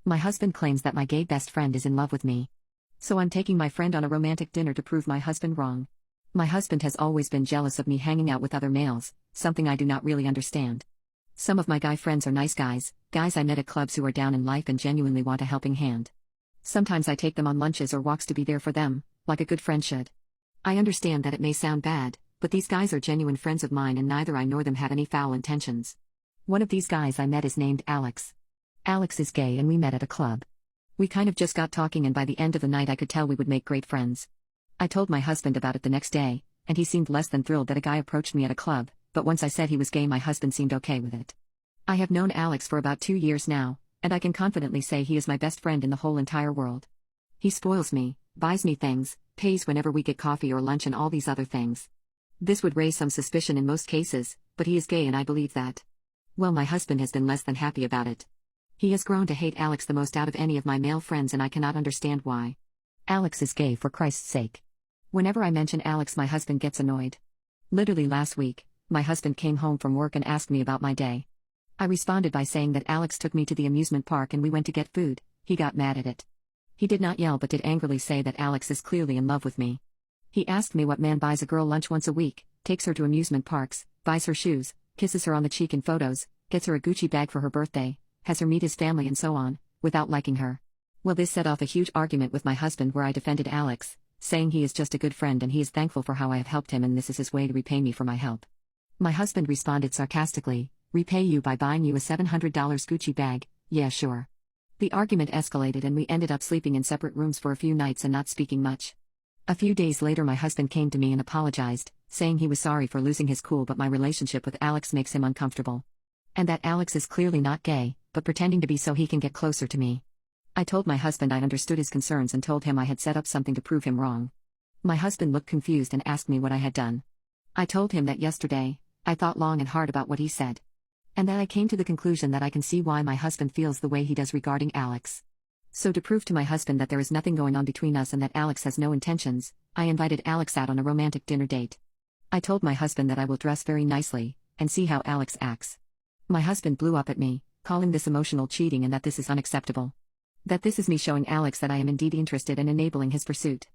My husband claims that my gay best friend is in love with me. So I'm taking my friend on a romantic dinner to prove my husband wrong. My husband has always been jealous of me hanging out with other males, something I do not really understand. Some of my guy friends are nice guys I met at clubs who are down in life and genuinely want a helping hand. Sometimes I take them on lunches or walks to be there for them, like a good friend should. I understand that it may sound bad, but these guys are genuine friends of mine and neither I nor them have any foul intentions. One of these guys I met is named Alex. Alex is gay and we met at a club. We kind of just got talking and by the end of the night I could tell we would make great friends. I told my husband about it the next day, and he seemed less than thrilled that a guy approached me at a club, but once I said he was gay my husband seemed okay with it. I have known Alex for about 2 years now, and I can confidently say he is my best friend in the whole entire world. He spoils me, buys me things, pays whenever we get coffee or lunch and all these other things. This would raise some suspicion in most cases, but he is gay and I believe that. Well, my husband has been less than happy about it. He has grown to hate Alex the most out of any of my male friends and I cannot understand why. Alex is gay for Christ's sake. Whenever I mention Alex my husband gets annoyed. Literally last week, my husband came home from work and asked me about my day. I responded by saying that Alex took me to the amusement park and we went to get food. He got mad at it. He did not yell but did angrily say that Alex is clearly in love with me. He asked me what man buys a girl lunch once a week, takes her to amusement parks, buys her shoes, kisses her on the cheek in photos, gets her a Gucci bag for her birthday, has her meet his family and so on, without liking her. Well, this set off a huge argument with my husband where I defended Alex, saying he is just a good friend and he is thankful for how I have helped him and this is his way to repay me for my help. My husband responded sarcastically, repay you by buying you a $700 Gucci bag, yeah sure. The argument escalated and we ended up sleeping in separate rooms for a few nights and not speaking much. A few days later my husband came to me and apologized, saying he was sorry for losing his cool but my relationship with Alex makes him uncomfortable. And that Alex is clearly not gay, but pretending to be so he can get closer to me. I told my husband I understood his concerns and told him I had set up something to prove him wrong. My husband looked confused and asked me what I had done. I told him that yesterday, I thought long and hard about what he said. And that I came to the conclusion that I can see why my husband feels the way he does regarding Alex. So to prove to my husband that there is nothing going on between us and that Alex has no intentions, I invited Alex out on a romantic dinner date. I told my husband that I will dress very nicely, and see how Alex acts. My husband blew up at me, calling this emotional cheating and that this is unacceptable. That this is me showing Alex that I am indeed interested in enabling his pursuit.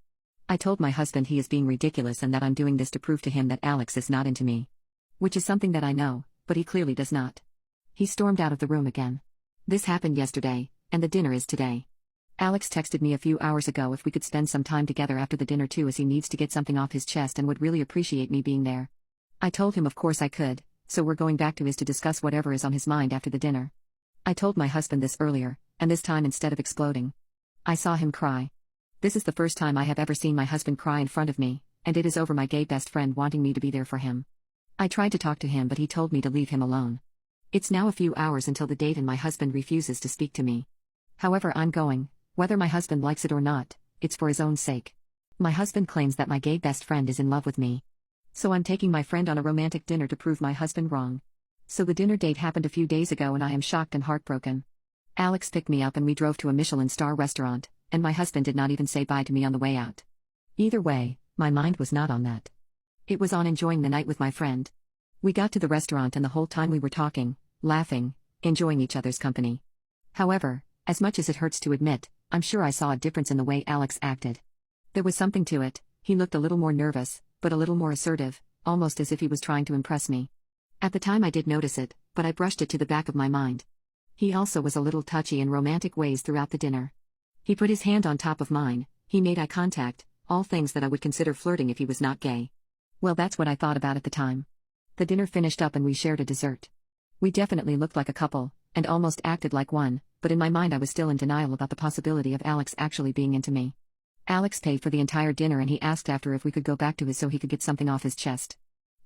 I told my husband he is being ridiculous and that I'm doing this to prove to him that Alex is not into me. Which is something that I know, but he clearly does not. He stormed out of the room again. This happened yesterday, and the dinner is today. Alex texted me a few hours ago if we could spend some time together after the dinner too as he needs to get something off his chest and would really appreciate me being there. I told him of course I could, so we're going back to his to discuss whatever is on his mind after the dinner. I told my husband this earlier, and this time instead of exploding, I saw him cry. This is the first time I have ever seen my husband cry in front of me, and it is over my gay best friend wanting me to be there for him. I tried to talk to him but he told me to leave him alone. It's now a few hours until the date and my husband refuses to speak to me. However, I'm going, whether my husband likes it or not, it's for his own sake. My husband claims that my gay best friend is in love with me. So I'm taking my friend on a romantic dinner to prove my husband wrong. So the dinner date happened a few days ago and I am shocked and heartbroken. Alex picked me up and we drove to a Michelin star restaurant, and my husband did not even say bye to me on the way out. Either way, my mind was not on that. It was on enjoying the night with my friend. We got to the restaurant and the whole time we were talking, laughing, enjoying each other's company. However, as much as it hurts to admit, I'm sure I saw a difference in the way Alex acted. There was something to it. He looked a little more nervous, but a little more assertive, almost as if he was trying to impress me. At the time I did notice it, but I brushed it to the back of my mind. He also was a little touchy in romantic ways throughout the dinner. He put his hand on top of mine, he made eye contact, all things that I would consider flirting if he was not gay. Well, that's what I thought about at the time. The dinner finished up and we shared a dessert. We definitely looked like a couple, and almost acted like one, but in my mind I was still in denial about the possibility of Alex actually being into me. Alex paid for the entire dinner and he asked after if we could go back to his so he could get something off his chest.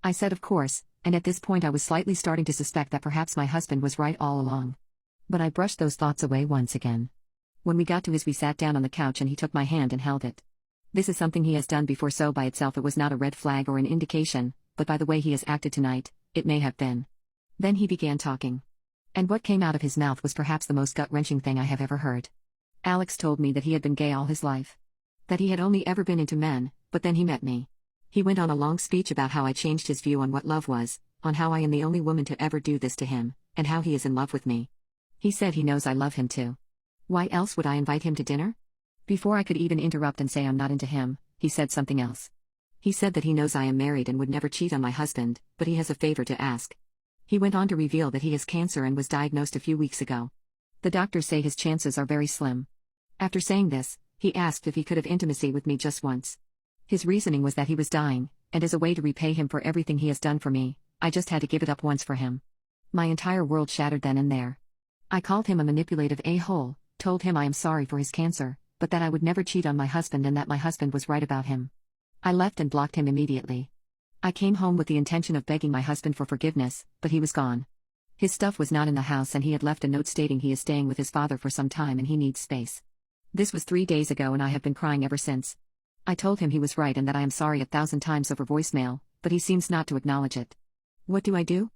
I said of course, and at this point I was slightly starting to suspect that perhaps my husband was right all along. But I brushed those thoughts away once again. When we got to his we sat down on the couch and he took my hand and held it. This is something he has done before, so by itself it was not a red flag or an indication, but by the way he has acted tonight, it may have been. Then he began talking. And what came out of his mouth was perhaps the most gut-wrenching thing I have ever heard. Alex told me that he had been gay all his life. That he had only ever been into men, but then he met me. He went on a long speech about how I changed his view on what love was, on how I am the only woman to ever do this to him, and how he is in love with me. He said he knows I love him too. Why else would I invite him to dinner? Before I could even interrupt and say I'm not into him, he said something else. He said that he knows I am married and would never cheat on my husband, but he has a favor to ask. He went on to reveal that he has cancer and was diagnosed a few weeks ago. The doctors say his chances are very slim. After saying this, he asked if he could have intimacy with me just once. His reasoning was that he was dying, and as a way to repay him for everything he has done for me, I just had to give it up once for him. My entire world shattered then and there. I called him a manipulative a-hole, told him I am sorry for his cancer, but that I would never cheat on my husband and that my husband was right about him. I left and blocked him immediately. I came home with the intention of begging my husband for forgiveness, but he was gone. His stuff was not in the house and he had left a note stating he is staying with his father for some time and he needs space. This was 3 days ago and I have been crying ever since. I told him he was right and that I am sorry 1,000 times over voicemail, but he seems not to acknowledge it. What do I do?